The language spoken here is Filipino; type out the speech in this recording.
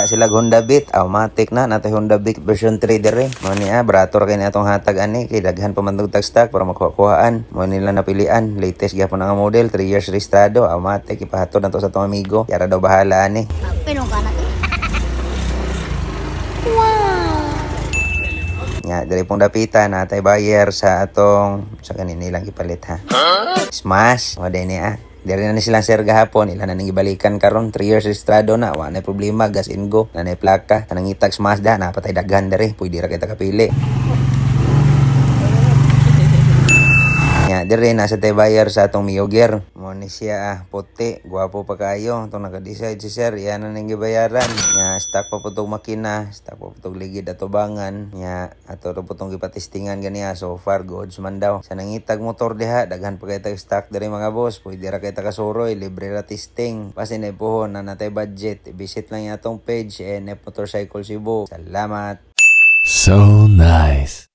nangita sila Honda Beat. Automatic na natay Honda Beat version 3 dire. Mo niya brator kay natong hatag ani kay daghan pa man tag stock para makuha-kuhaan. Mo nila napilian latest gyapon nga model 3 years registrado. Automatic ipahatod nato sa tong amigo. Yara daw bahala ani. Pinong ka na to. Nya diri pong dapitan natay buyer sa atong sa kaninilang ipalit ha. Smash mo din niya. Diri na ni silang sir gahapon, ila na nang ibalikan karon 3 years registrado na, wa na problema, gas and go, na plaka, tanang itag Mazda, napatay daghan diri, pwede ra kita kapili. Nya diri na sa tay buyer sa atong Mio Gear. Mo ni siya puti, gwapo pa kayo, tong naka-decide si sir, iyan na nang gibayaran. Nya stock pa putong makina, stock pa putong ligid atubangan. Nya ato ra putong gipatestingan ganiya, so far goods man daw. Sa nangitag motor diha, daghan pa kay tag stock diri mga boss, pwede ra kay ta kasuroy, libre ra testing. Pasin ay puhon na natay budget, visit lang atong page NF Motorcycle Cebu. Salamat. So nice.